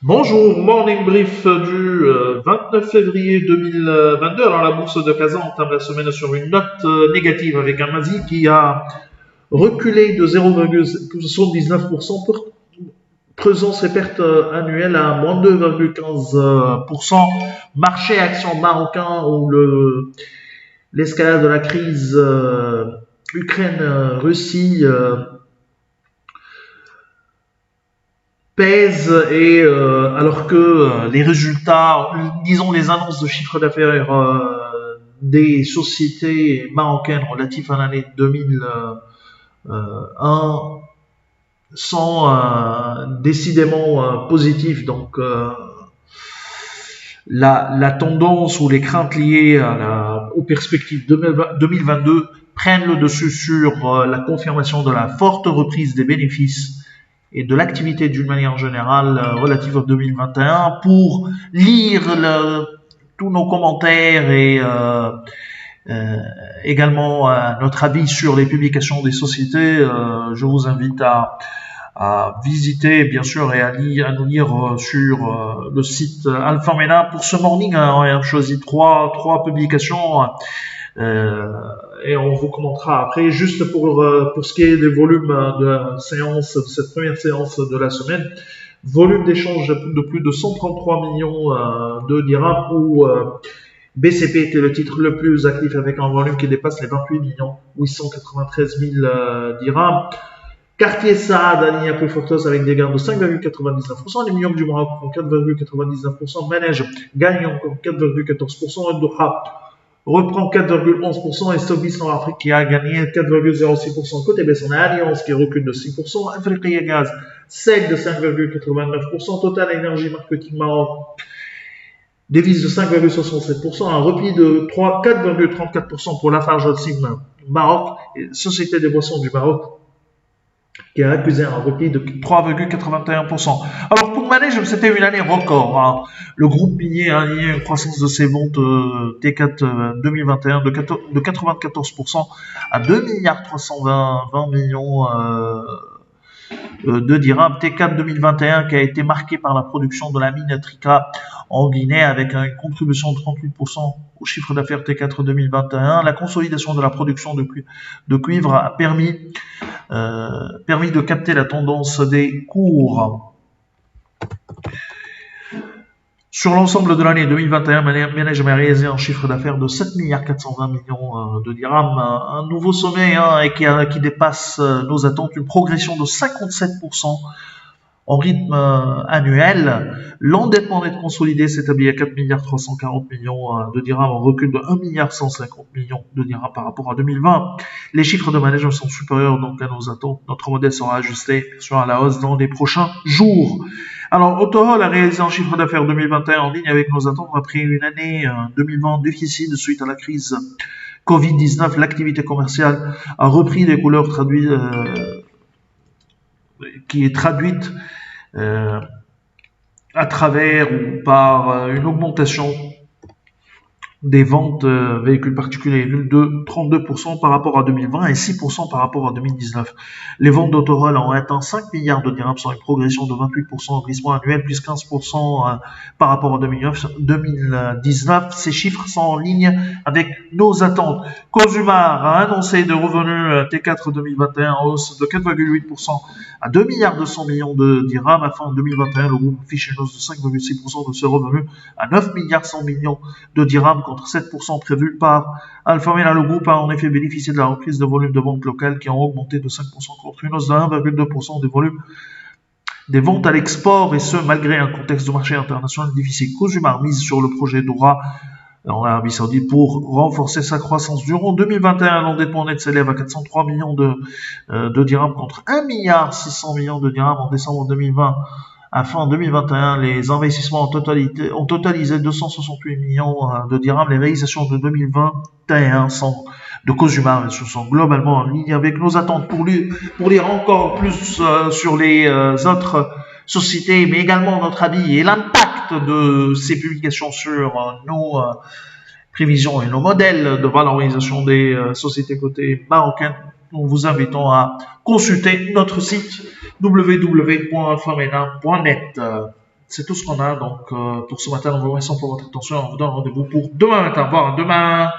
Bonjour, morning brief du 29 février 2022. Alors la bourse de Kazan entame la semaine sur une note négative avec un Masi qui a reculé de 0,79% creusant ses pertes annuelles à moins 2,15%. Marché action marocain où l'escalade de la crise Ukraine-Russie pèse et alors que les résultats, disons les annonces de chiffre d'affaires des sociétés marocaines relatifs à l'année 2001 sont décidément positifs. Donc la tendance ou les craintes liées aux perspectives 2022 prennent le dessus sur la confirmation de la forte reprise des bénéfices et de l'activité d'une manière générale relative à 2021. Pour lire tous nos commentaires et également notre avis sur les publications des sociétés, je vous invite à visiter bien sûr et à nous lire sur le site Alpha Mena. Pour ce morning, on a choisi trois publications et on vous commentera après. Juste pour ce qui est des volumes de la séance, de cette première séance de la semaine, volume d'échange de plus de 133 millions de dirhams où BCP était le titre le plus actif avec un volume qui dépasse les 28 millions 893 000 dirhams. Quartier Saad aligne un peu Fortos avec des gains de 5,99%. Les millions du Maroc font 4,99%. Manège gagne encore 4,14%. Doha reprend 4,11% et Stobis en Afrique qui a gagné 4,06%. Côté baisse, on a Alliance qui recule de 6%. Afrique Gaz cède de 5,89%. Total Énergie Marketing Maroc devise de 5,67%, un repli de 4,34% pour Lafarge Holcim Maroc et Société des Boissons du Maroc qui a accusé un repli de 3,81%. Alors pour Manège, c'était une année record. Hein. Le groupe minier a aligné une croissance de ses ventes T4 2021 de 94% à 2 milliards 320 millions de dirhams. T4 2021 qui a été marqué par la production de la mine Trika en Guinée avec une contribution de 38% au chiffre d'affaires T4 2021. La consolidation de la production de cuivre a permis de capter la tendance des cours. Sur l'ensemble de l'année 2021, Manège a réalisé un chiffre d'affaires de 7 milliards 420 millions de dirhams, un nouveau sommet et qui dépasse nos attentes, une progression de 57% en rythme annuel. L'endettement net consolidé s'établit à 4 milliards 340 millions de dirhams, en recul de 1 milliard 150 millions de dirhams par rapport à 2020. Les chiffres de management sont supérieurs donc à nos attentes. Notre modèle sera ajusté sur la hausse dans les prochains jours. Alors, Autohol a réalisé un chiffre d'affaires 2021 en ligne avec nos attentes après une année 2020 difficile suite à la crise Covid-19. L'activité commerciale a repris des couleurs qui est traduite à travers ou par une augmentation des ventes véhicules particuliers de 32% par rapport à 2020 et 6% par rapport à 2019. Les ventes d'Autorol ont atteint 5 milliards de dirhams, sans une progression de 28% en glissement annuel, plus 15% par rapport à 2019. Ces chiffres sont en ligne avec nos attentes. Cosumar a annoncé de revenus T4 2021 en hausse de 4,8% à 2 milliards 200 millions de dirhams. À fin 2021, le groupe affiche une hausse de 5,6% de ses revenus à 9 milliards 100 millions de dirhams contre 7% prévu par Alpha Mena. Le groupe a en effet bénéficié de la reprise de volumes de ventes locales qui ont augmenté de 5% contre une hausse de 1,2% des volumes des ventes à l'export, et ce malgré un contexte de marché international difficile. Cosumar mise sur le projet Dora en Arabie Saoudite pour renforcer sa croissance. Durant 2021, l'endettement net s'élève à 403 millions de dirhams contre 1 milliard 600 millions de dirhams en décembre 2020. À fin 2021, les investissements ont totalisé 268 millions de dirhams. Les réalisations de 2021 de Cosumar se sont globalement en ligne avec nos attentes. Pour lire encore plus sur les autres sociétés, mais également notre avis et l'impact de ces publications sur nos prévisions et nos modèles de valorisation des sociétés cotées marocaines, nous vous invitons à consulter notre site www.alphamena.net. C'est tout ce qu'on a donc pour ce matin. Nous vous remercions pour votre attention. On vous donne rendez-vous pour demain matin. Au revoir, à demain.